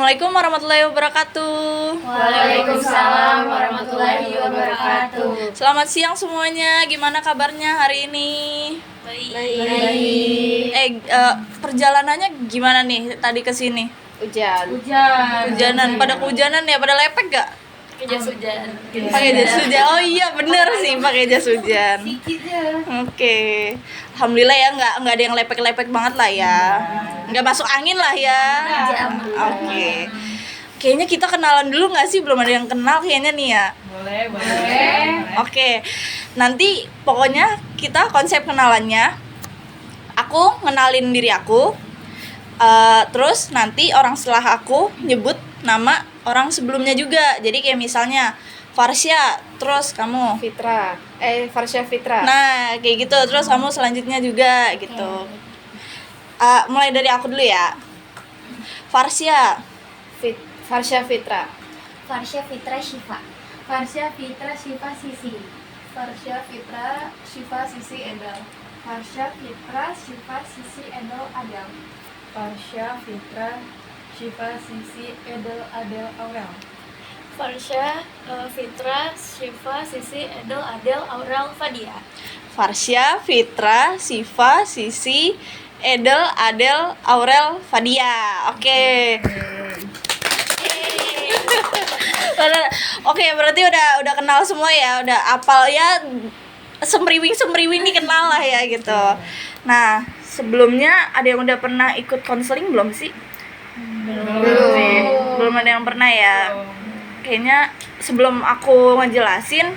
Assalamualaikum warahmatullahi wabarakatuh. Waalaikumsalam warahmatullahi wabarakatuh. Selamat siang semuanya. Gimana kabarnya hari ini? Baik. Perjalanannya gimana nih tadi ke sini? Hujanan, pada kehujanan ya, pada lepek gak? Pakai jas hujan. Pakai jas hujan. Oh iya, bener sih pakai jas hujan. Oke. Alhamdulillah ya, nggak ada yang lepek-lepek banget lah ya. Nggak masuk angin lah ya. Oke. Kayaknya kita kenalan dulu nggak sih? Belum ada yang kenal kayaknya nih ya. Boleh. Oke. Nanti pokoknya kita konsep kenalannya, aku ngenalin diri aku. Terus nanti orang setelah aku nyebut nama orang sebelumnya juga. Jadi kayak misalnya Farsya, terus kamu Farsya Fitra. Nah, kayak gitu. Terus kamu selanjutnya juga gitu. Mulai dari aku dulu ya. Farsya. Farsya Fitra. Farsya Fitra Syifa. Farsya Fitra Syifa Sisi. Farsya Fitra Syifa Sisi Edel. Farsya Fitra Syifa Sisi Edel Adel. Farsya Fitra Syifa Sisi Edel Adel Aurel. Farsya Fitra Syifa Sisi Edel Adel Aurel Fadia. Farsya Fitra Syifa Sisi Edel Adel Aurel Fadia. Oke. Oke, berarti udah kenal semua ya, udah apal ya, semriwing nih kenal lah ya gitu. Nah, sebelumnya ada yang udah pernah ikut konseling belum sih? Belum ada yang pernah ya. Kayaknya sebelum aku ngejelasin,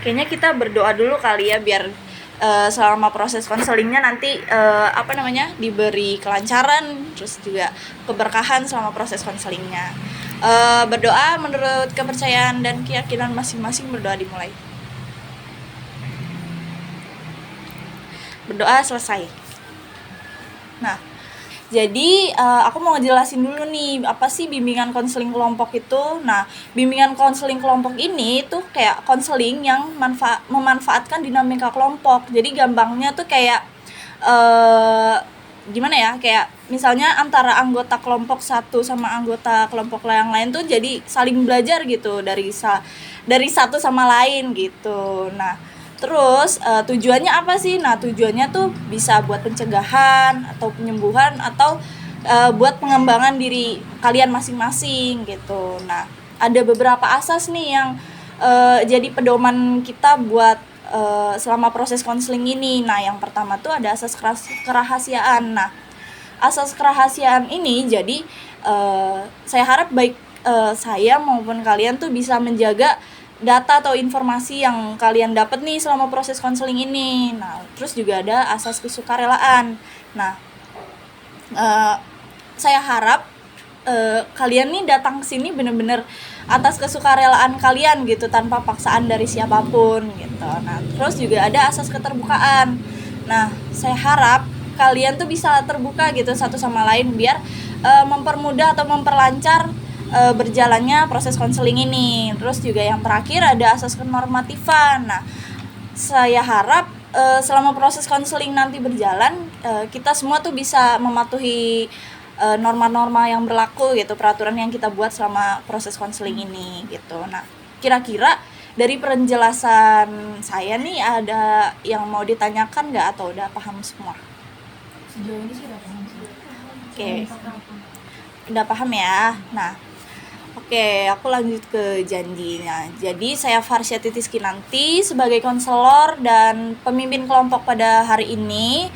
kayaknya kita berdoa dulu kali ya biar selama proses konselingnya nanti diberi kelancaran, terus juga keberkahan selama proses konselingnya. Berdoa menurut kepercayaan dan keyakinan masing-masing. Berdoa dimulai. Berdoa selesai. Nah, jadi aku mau ngejelasin dulu nih apa sih bimbingan konseling kelompok itu. Nah, bimbingan konseling kelompok ini tuh kayak konseling yang memanfaatkan dinamika kelompok. Jadi gampangnya tuh kayak gimana ya, kayak misalnya antara anggota kelompok satu sama anggota kelompok yang lain tuh jadi saling belajar gitu dari satu sama lain gitu. Nah, terus tujuannya apa sih? Nah, tujuannya tuh bisa buat pencegahan atau penyembuhan atau buat pengembangan diri kalian masing-masing gitu. Nah, ada beberapa asas nih yang jadi pedoman kita buat selama proses konseling ini. Nah, yang pertama tuh ada asas kerahasiaan. Nah, asas kerahasiaan ini jadi saya harap baik saya maupun kalian tuh bisa menjaga data atau informasi yang kalian dapat nih selama proses konseling ini. Nah, terus juga ada asas kesukarelaan. Nah, saya harap kalian nih datang ke sini bener-bener atas kesukarelaan kalian gitu, tanpa paksaan dari siapapun gitu. Nah, terus juga ada asas keterbukaan. Nah, saya harap kalian tuh bisa terbuka gitu satu sama lain biar mempermudah atau memperlancar berjalannya proses konseling ini. Terus juga yang terakhir ada asas kenormatifan. Nah, saya harap selama proses konseling nanti berjalan, kita semua tuh bisa mematuhi norma-norma yang berlaku gitu, peraturan yang kita buat selama proses konseling ini gitu. Nah, kira-kira dari penjelasan saya nih ada yang mau ditanyakan nggak atau udah paham semua? Sejauh ini sih udah paham sih. Oke. Udah paham ya. Nah, oke, aku lanjut ke janjinya. Jadi saya Farsya Titis Kinanti sebagai konselor dan pemimpin kelompok pada hari ini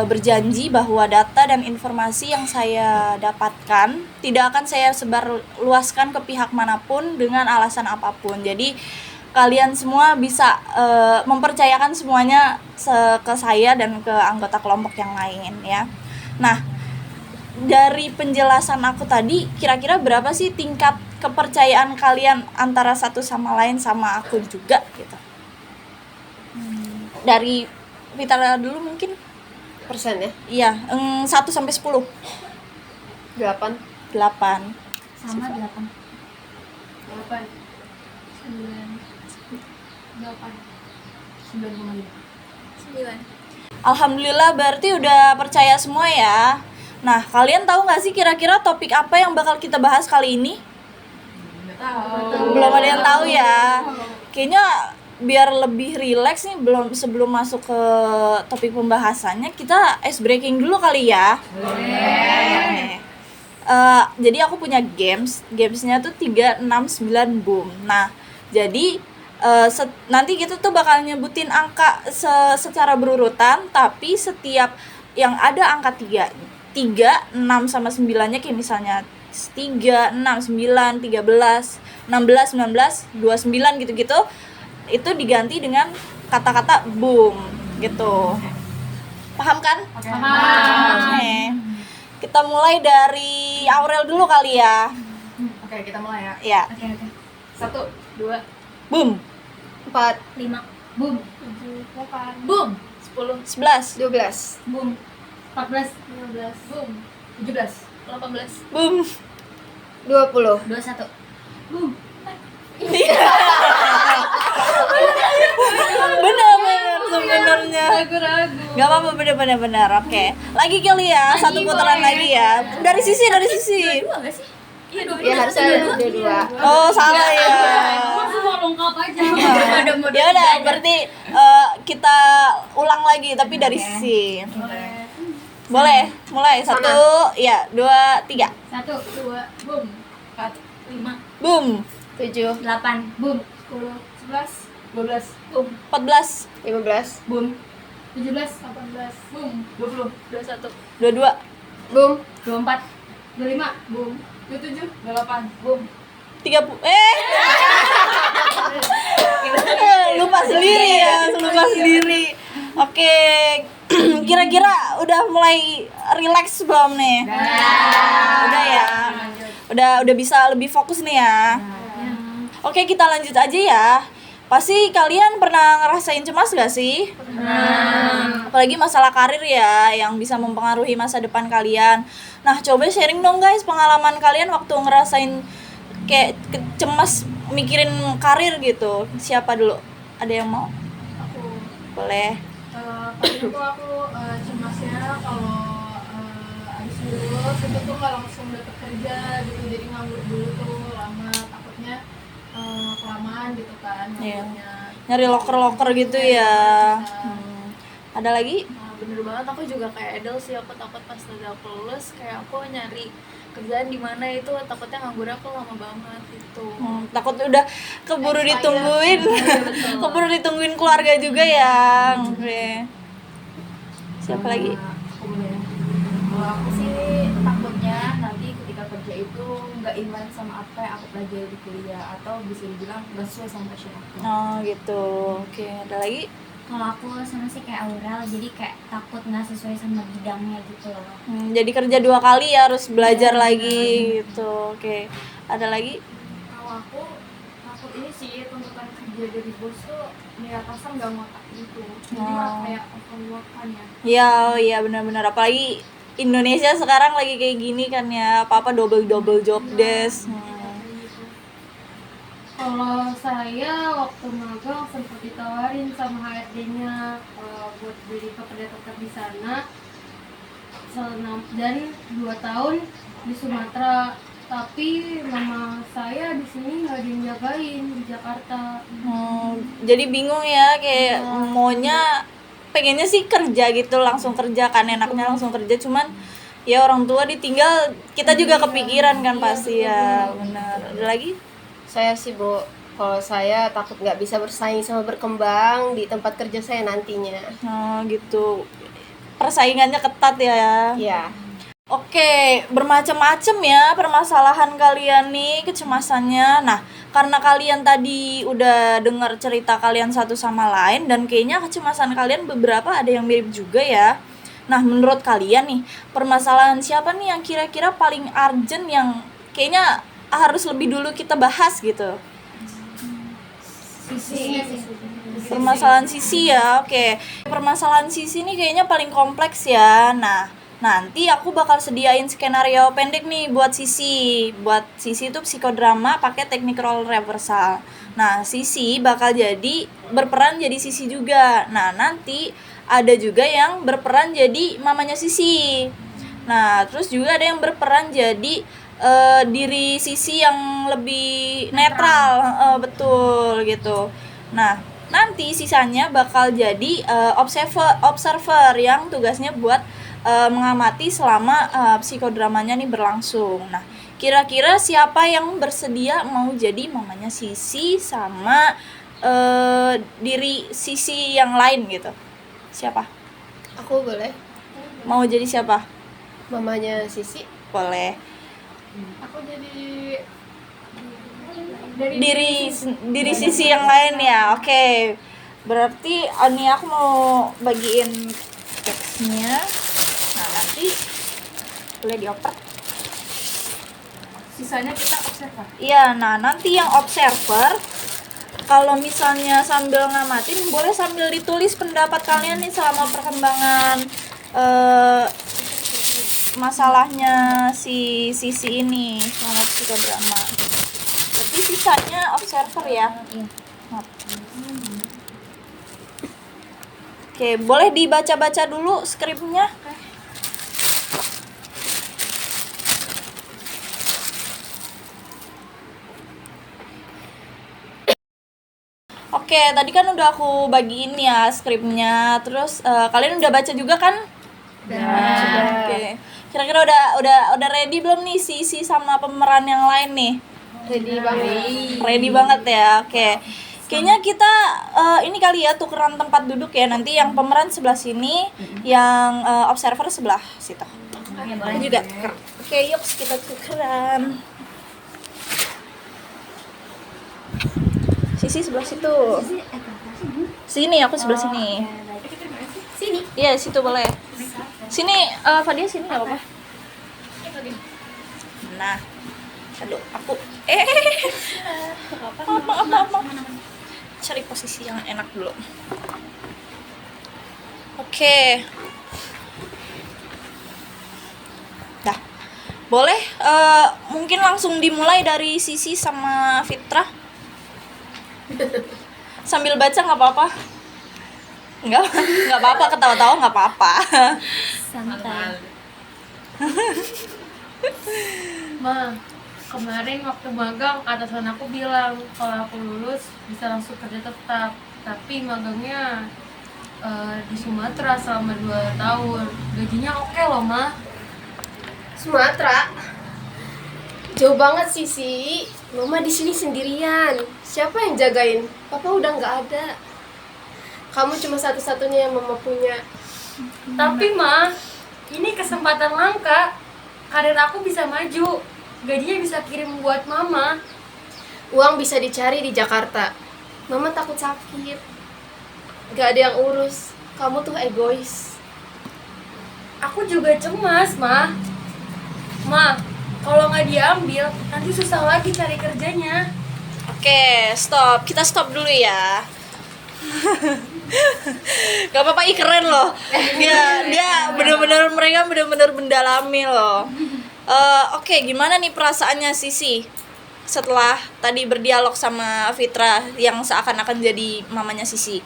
berjanji bahwa data dan informasi yang saya dapatkan tidak akan saya sebarluaskan ke pihak manapun dengan alasan apapun. Jadi kalian semua bisa mempercayakan semuanya ke saya dan ke anggota kelompok yang lain ya. Nah, dari penjelasan aku tadi, kira-kira berapa sih tingkat kepercayaan kalian antara satu sama lain sama aku juga gitu? Dari Vita dulu mungkin. Persen ya? Iya, 1 sampai 10. 8. 8. Sama 8. 8. 9,5. 9. Alhamdulillah berarti udah percaya semua ya. Nah, kalian tahu nggak sih kira-kira topik apa yang bakal kita bahas kali ini? Belum ada yang tahu ya. Kayaknya biar lebih rileks nih sebelum masuk ke topik pembahasannya, kita ice breaking dulu kali ya. Boleh. Jadi aku punya gamesnya tuh 3, 6, 9, boom. Nah, jadi nanti kita tuh bakal nyebutin angka secara berurutan, tapi setiap yang ada angka 3, 6 sama 9-nya kayak misalnya 3, 6, 9, 13, 16, 19, 29 gitu-gitu, itu diganti dengan kata-kata boom gitu. Paham kan? Paham. Oke. Kita mulai dari Aurel dulu kali ya. Oke, kita mulai ya. Ya. Oke. 1, 2, Boom. 4, 5. boom, 7, 8, boom, 11. 12, Boom. 14. 15, boom, 17, 18. Boom. 20, 21. Benar sebenarnya. ragu-ragu. Gak apa-apa, benar. Oke. Lagi kali ya, satu putaran lagi ya. Dari sisi. Dua enggak sih? Iya, ya harusnya dua. Oh, salah ya. Semua lengkap aja. Ya udah, berarti kita ulang lagi tapi dari sisi. Boleh, mulai 1, ya 2, 3. 1, 2, boom, 4, 5, Boom. 7, 8, boom, 10, 11, 12, boom, 14, 15, boom, 17, 18, boom, 20, 21, 22, boom, 24, 25, boom, 27, 28, boom. 30. Lupa sendiri. Oke. Kira-kira udah mulai relax belum nih? Udah ya. Udah bisa lebih fokus nih ya. Oke, kita lanjut aja ya. Pasti kalian pernah ngerasain cemas gak sih? Apalagi masalah karir ya, yang bisa mempengaruhi masa depan kalian. Nah, coba sharing dong guys pengalaman kalian waktu ngerasain kayak cemas mikirin karir gitu. Siapa dulu? Ada yang mau? Aku Pas Boleh. itu aku cemasnya kalau abis lulus itu tuh nggak langsung dapet kerja gitu, jadi nganggur dulu tuh lama, takutnya kelamaan gitu kan Iya. nganggurnya. Nyari loker gitu ya. Ada lagi? Nah, bener banget, aku juga kayak Edel sih, aku takut pas udah aku lulus kayak aku nyari kerjaan di mana itu takutnya nganggur aku lama banget gitu. Takut udah keburu ditungguin. Keburu ditungguin keluarga juga ya. Oke. Siapa lagi? Aku mulai. Kalau aku sih takutnya nanti ketika kerja itu nggak inline sama apa yang aku pelajari di kuliah, atau bisa dibilang nggak sesuai sama passion aku. Oh gitu. Oke, ada lagi? Kalau aku sama sih kayak Aurel, jadi kayak takut nggak sesuai sama bidangnya gitu loh. Jadi kerja 2 kali ya, harus belajar lagi gitu. Oke. Ada lagi? Kalau aku takut ini sih, tuntutan kerja dari bos tuh nilai pasar nggak ngotak gitu, jadi nggak kayak overwork kan ya. Iya, iya benar-benar. Apalagi Indonesia sekarang lagi kayak gini kan ya, apa-apa double job desk. Kalau saya waktu magang sempat ditawarin sama HRD-nya buat jadi pekerja tetap di sana dan 2 tahun di Sumatera, tapi mama saya di sini nggak ada yang jagain di Jakarta. Jadi bingung ya, kayak maunya pengennya sih kerja gitu, langsung kerja kan, enaknya langsung kerja, cuman ya orang tua ditinggal, kita juga kepikiran kan pasti ya. Benar. Ada lagi? Saya sih Bu, kalau saya takut nggak bisa bersaing sama berkembang di tempat kerja saya nantinya. Oh gitu, persaingannya ketat ya. Ya, Oke, bermacam-macam ya permasalahan kalian nih, kecemasannya. Nah, karena kalian tadi udah dengar cerita kalian satu sama lain, dan kayaknya kecemasan kalian beberapa ada yang mirip juga ya. Nah, menurut kalian nih, permasalahan siapa nih yang kira-kira paling urgent, yang kayaknya harus lebih dulu kita bahas gitu? Permasalahan sisi ya, oke. Permasalahan sisi nih kayaknya paling kompleks ya. Nah, nanti aku bakal sediain skenario pendek nih buat Sisi. Buat Sisi itu psikodrama pakai teknik role reversal. Nah, Sisi bakal berperan jadi Sisi juga. Nah, nanti ada juga yang berperan jadi mamanya Sisi. Nah, terus juga ada yang berperan jadi diri Sisi yang lebih netral, betul gitu. Nah, nanti sisanya bakal jadi observer yang tugasnya buat mengamati selama psikodramanya nih berlangsung. Nah, kira-kira siapa yang bersedia mau jadi mamanya Sisi sama diri Sisi yang lain gitu? Siapa? Aku boleh. Mau jadi siapa? Mamanya Sisi. Boleh. Aku jadi Diri Sisi yang lain ya. Oke. Berarti ini aku mau bagiin teksnya. Nah, nanti boleh dioper. Sisanya kita observer. Iya, nah nanti yang observer kalau misalnya sambil ngamatin boleh sambil ditulis pendapat kalian nih selama perkembangan masalahnya si Sisi ini selama psikodrama. Berarti sisanya observer ya. Oke, boleh dibaca-baca dulu skripnya. Oke, tadi kan udah aku bagiin ya skripnya. Terus kalian udah baca juga kan? Sudah. Oke. Kira-kira udah ready belum nih Sisi sama pemeran yang lain nih? Ready banget. Ready banget ya. Oke. Kayaknya kita ini kali ya tukeran tempat duduk ya. Nanti yang pemeran sebelah sini, yang observer sebelah situ. Ya, boleh. Juga. Oke, yuk kita tukeran. Sisi sebelah situ. Sini, aku sebelah sini. Sini. Iya, situ boleh. Sini, Fadia sini nggak apa-apa. Nah, aduh, aku maaf. Cari posisi yang enak dulu. Oke. Dah, boleh. Mungkin langsung dimulai dari Sisi sama Fitra. Sambil baca nggak apa-apa. Nggak apa-apa, ketawa-tawa nggak apa-apa. Santai. Ma, kemarin waktu magang atasan aku bilang kalau aku lulus bisa langsung kerja tetap, tapi magangnya di Sumatera selama 2 tahun. Gajinya oke loh, Ma. Sumatera. Jauh banget Sisi. Mama di sini sendirian. Siapa yang jagain? Papa udah nggak ada. Kamu cuma satu-satunya yang mama punya. Tapi Ma, ini kesempatan langka. Karir aku bisa maju. Gajinya bisa kirim buat Mama. Uang bisa dicari di Jakarta. Mama takut sakit. Gak ada yang urus. Kamu tuh egois. Aku juga cemas, Ma. Ma, kalau nggak diambil, nanti susah lagi cari kerjanya. Oke, stop. Kita stop dulu ya. Gak apa-apa, keren loh. Dia bener-bener, mereka bener-bener mendalami loh. Oke, gimana nih perasaannya Sisi setelah tadi berdialog sama Fitra yang seakan-akan jadi mamanya Sisi?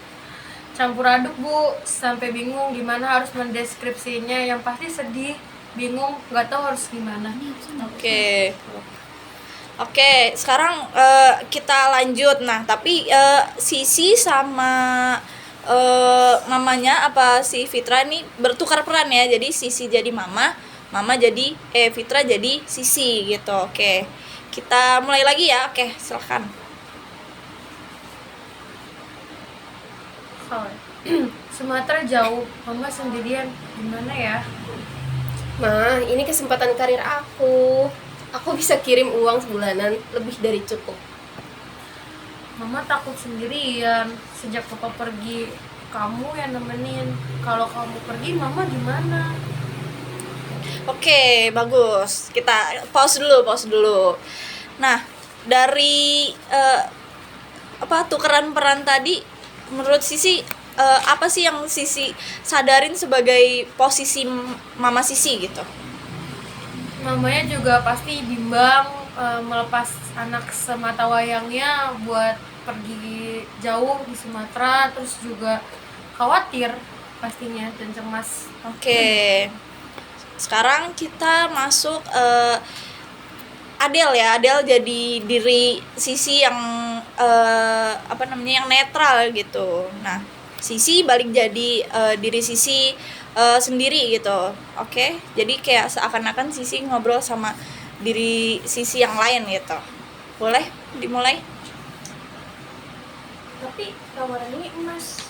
Campur aduk, Bu. Sampai bingung gimana harus mendeskripsinya. Yang pasti sedih, bingung, nggak tahu harus gimana. Oke, sekarang kita lanjut. Nah, tapi Sisi sama mamanya apa si Fitra ini bertukar peran ya. Jadi Sisi jadi mama jadi Fitra jadi Sisi gitu. Oke. Kita mulai lagi ya. Oke, silakan. Sumatera jauh, Mama sendirian. Gimana ya? Ma, ini kesempatan karir aku. Aku bisa kirim uang sebulanan lebih dari cukup. Mama takut sendirian. Sejak Papa pergi, kamu yang nemenin. Kalau kamu pergi, Mama gimana? Oke, bagus. Kita pause dulu. Nah, dari tukeran peran tadi, menurut Sisi apa sih yang Sisi sadarin sebagai posisi mama Sisi gitu? Mamanya juga pasti bimbang melepas anak semata wayangnya buat pergi jauh di Sumatera, terus juga khawatir pastinya dan cemas. Oke. sekarang kita masuk Adele ya. Adele jadi diri Sisi yang yang netral gitu. Nah, Sisi balik jadi diri Sisi sendiri gitu. Oke. Jadi kayak seakan-akan Sisi ngobrol sama diri Sisi yang lain gitu. Boleh dimulai? Tapi tawaran ini emas,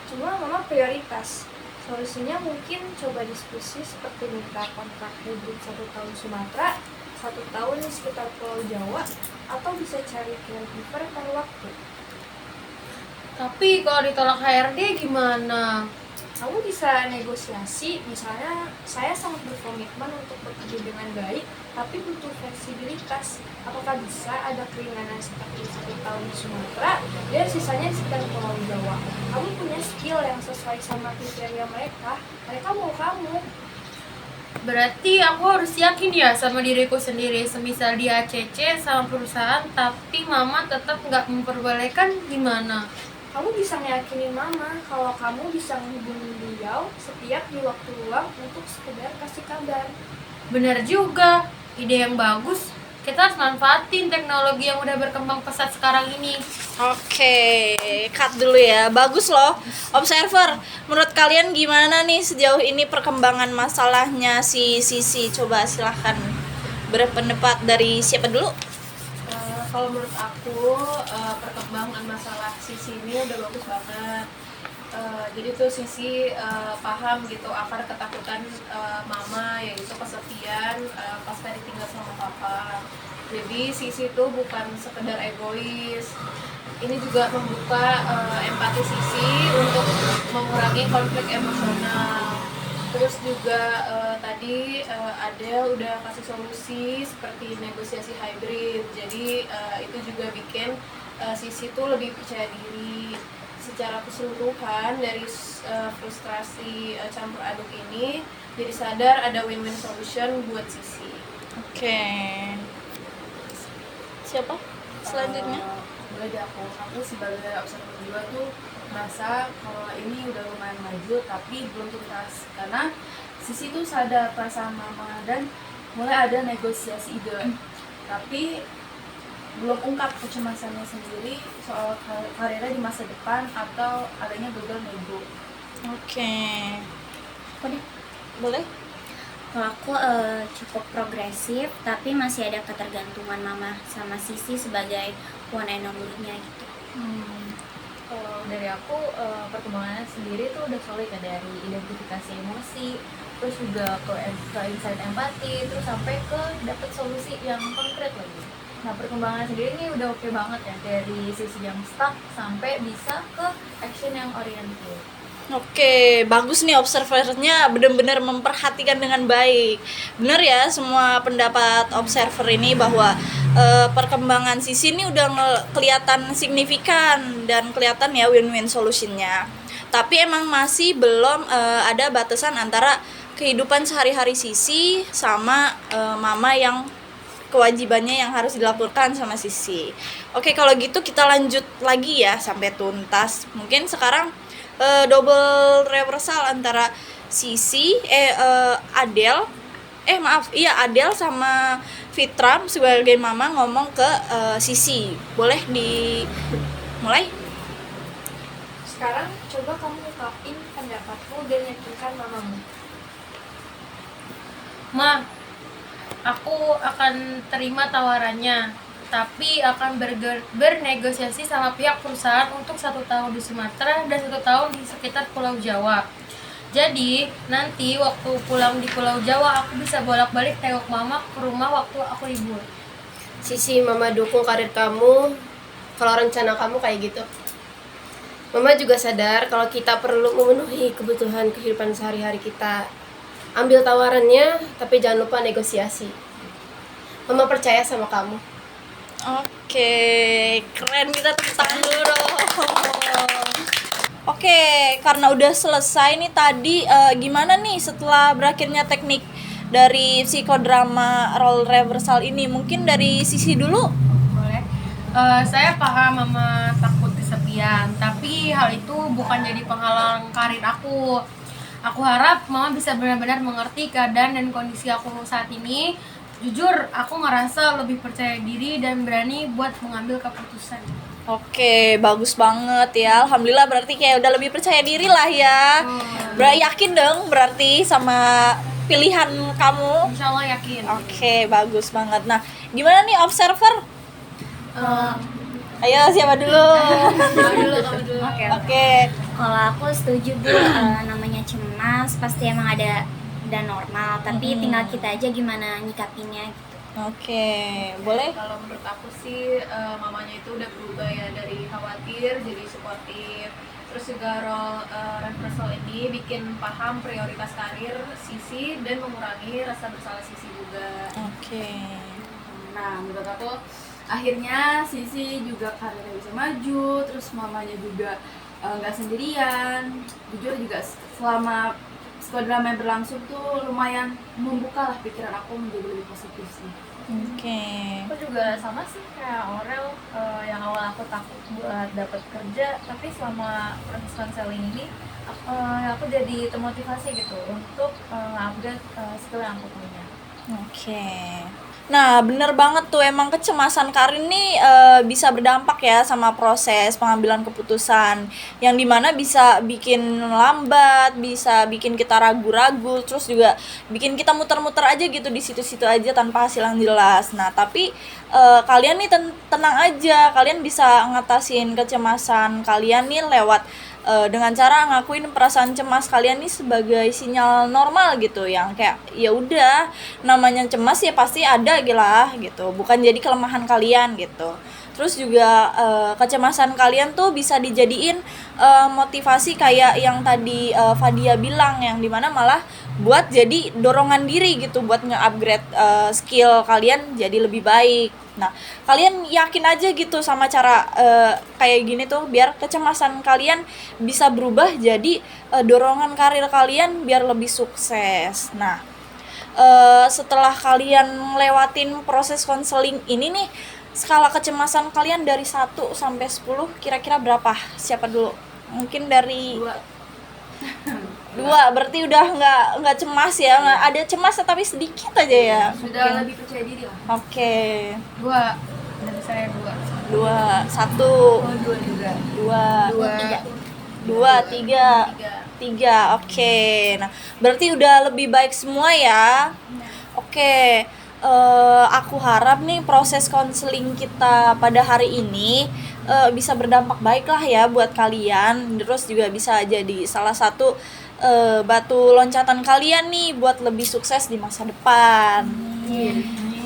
cuma mama prioritas. Solusinya mungkin coba diskusi seperti minta kontrak hybrid 1 tahun Sumatera, 1 tahun di sekitar Pulau Jawa, atau bisa cari caregiver per waktu. Tapi kalau ditolak HRD gimana? Kamu bisa negosiasi, misalnya saya sangat berkomitmen untuk bekerja dengan baik, tapi butuh fleksibilitas. Apakah bisa ada keringanan seperti 1 tahun di Sumatera dan sisanya di sekitar Pulau Jawa? Kamu punya skill yang sesuai sama kriteria mereka mau kamu. Berarti aku harus yakin ya sama diriku sendiri. Semisal dia ACC sama perusahaan tapi mama tetap nggak memperbolehkan, gimana? Kamu bisa ngeyakinin mama kalau kamu bisa menghubungi beliau setiap di waktu luang untuk sekedar kasih kabar. Bener juga, ide yang bagus. Kita harus manfaatin teknologi yang udah berkembang pesat sekarang ini. Oke, cut dulu ya. Bagus loh. Observer, menurut kalian gimana nih sejauh ini perkembangan masalahnya si Sisi? Coba silahkan berpendapat dari siapa dulu? Kalau menurut aku perkembangan masalah Sisi ini udah bagus banget. Jadi tuh Sisi paham gitu akar ketakutan mama, yaitu kesepian pas tadi tinggal sama papa. Jadi Sisi tuh bukan sekedar egois, ini juga membuka empati Sisi untuk mengurangi konflik emosional. Terus juga tadi Adele udah kasih solusi seperti negosiasi hybrid. Jadi itu juga bikin Sisi tuh lebih percaya diri. Secara keseluruhan dari frustrasi campur aduk ini, jadi sadar ada win-win solution buat Sisi. Oke. Siapa selanjutnya? Boleh deh aku sebagai observer juga tuh merasa kalau ini udah lumayan maju tapi belum tuntas, karena Sisi tuh sadar perasaan mama dan mulai ada negosiasi ide, tapi belum ungkap kecemasannya sendiri soal karirnya di masa depan atau adanya gagal nego. Oke. Boleh? Kalau aku cukup progresif, tapi masih ada ketergantungan mama sama Sisi sebagai one and only-nya gitu. Kalau dari aku perkembangannya sendiri tuh udah solid ya, dari identifikasi emosi, terus juga ke insight empati, terus sampai ke dapet solusi yang konkret lagi. Nah, perkembangannya sendiri ini udah oke banget ya, dari sisi yang stuck sampai bisa ke action yang oriented. Oke, bagus nih observernya benar-benar memperhatikan dengan baik. Benar ya semua pendapat observer ini bahwa perkembangan Sisi ini udah kelihatan signifikan dan kelihatan ya win-win solutionnya. Tapi emang masih belum ada batasan antara kehidupan sehari-hari Sisi sama mama yang kewajibannya yang harus dilaporkan sama Sisi. Oke, kalau gitu kita lanjut lagi ya sampai tuntas. Mungkin sekarang double reversal antara Sisi Adele Adele sama Fitra sebagai mama ngomong ke Sisi. Boleh dimulai? Sekarang coba kamu ungkapin pendapatmu dan yakinkan mamamu. Ma, aku akan terima tawarannya, tapi akan bernegosiasi sama pihak perusahaan untuk 1 tahun di Sumatera dan 1 tahun di sekitar Pulau Jawa. Jadi nanti waktu pulang di Pulau Jawa aku bisa bolak-balik tengok mama ke rumah waktu aku libur. Sisi, mama dukung karir kamu kalau rencana kamu kayak gitu. Mama juga sadar kalau kita perlu memenuhi kebutuhan kehidupan sehari-hari kita. Ambil tawarannya, tapi jangan lupa negosiasi. Mama percaya sama kamu. Oke, keren, kita tepuk tangan dulu dong. Oke, karena udah selesai nih tadi, gimana nih setelah berakhirnya teknik dari psikodrama role reversal ini? Mungkin dari Sisi dulu. Boleh. Saya paham mama takut kesepian, tapi hal itu bukan jadi penghalang karir aku. Aku harap mama bisa benar-benar mengerti keadaan dan kondisi aku saat ini. Jujur, aku ngerasa lebih percaya diri dan berani buat mengambil keputusan. Oke, bagus banget ya. Alhamdulillah berarti kayak udah lebih percaya diri lah ya. Yakin dong berarti sama pilihan kamu. Insya Allah yakin. Oke, bagus banget. Nah, gimana nih observer? Ayo siapa dulu? Kamu dulu. Oke. Kalau aku setuju Bu, namanya cemas pasti emang ada dan normal, tapi tinggal kita aja gimana nyikapinya gitu. Oke, boleh? Kalau menurut aku sih mamanya itu udah berubah ya dari khawatir jadi suportif. Terus juga role reversal ini bikin paham prioritas karir Sisi dan mengurangi rasa bersalah Sisi juga. Oke. Nah, menurut aku akhirnya Sisi juga karirnya bisa maju, terus mamanya juga nggak sendirian. Jujur juga selama sekolah drama yang berlangsung tuh lumayan membuka lah pikiran aku menjadi lebih positif sih. Oke. Aku juga sama sih kayak Aurel, yang awal aku takut buat dapat kerja, tapi selama proses konseling ini aku jadi termotivasi gitu untuk upgrade skill yang aku punya. Oke. Nah, bener banget tuh, emang kecemasan Karin nih bisa berdampak ya sama proses pengambilan keputusan, yang dimana bisa bikin lambat, bisa bikin kita ragu-ragu, terus juga bikin kita muter-muter aja gitu di situ-situ aja tanpa hasil yang jelas. Nah, tapi kalian nih tenang aja, kalian bisa ngatasin kecemasan kalian nih lewat dengan cara ngakuin perasaan cemas kalian nih sebagai sinyal normal gitu, yang kayak ya udah namanya cemas ya pasti ada gitu, bukan jadi kelemahan kalian gitu. Terus juga kecemasan kalian tuh bisa dijadiin motivasi kayak yang tadi Fadia bilang, yang dimana malah buat jadi dorongan diri gitu buat nge-upgrade skill kalian jadi lebih baik. Nah, kalian yakin aja gitu sama cara kayak gini tuh, biar kecemasan kalian bisa berubah jadi dorongan karir kalian biar lebih sukses. Nah, setelah kalian lewatin proses konseling ini nih, skala kecemasan kalian dari 1 sampai 10 kira-kira berapa? Siapa dulu? Mungkin dari 2, berarti udah nggak cemas ya, nggak ada cemas tapi sedikit aja ya. Sudah lebih percaya diri lah. Oke. 2. Dari saya 2. 2, 1, 2 juga. 2, 3. Oke. Nah, berarti udah lebih baik semua ya. Oke. Aku harap nih proses konseling kita pada hari ini bisa berdampak baik lah ya buat kalian. Terus juga bisa jadi salah satu batu loncatan kalian nih buat lebih sukses di masa depan.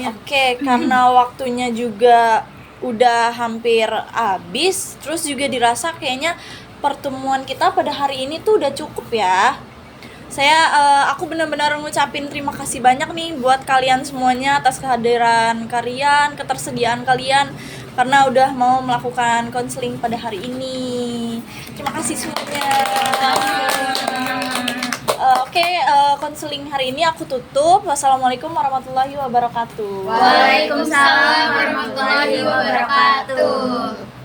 Oke, karena waktunya juga udah hampir habis, terus juga dirasa kayaknya pertemuan kita pada hari ini tuh udah cukup ya. Aku benar-benar ngucapin terima kasih banyak nih buat kalian semuanya atas kehadiran kalian, ketersediaan kalian, karena udah mau melakukan konseling pada hari ini. Terima kasih semuanya. Oke, konseling hari ini aku tutup. Wassalamualaikum warahmatullahi wabarakatuh. Waalaikumsalam warahmatullahi wabarakatuh.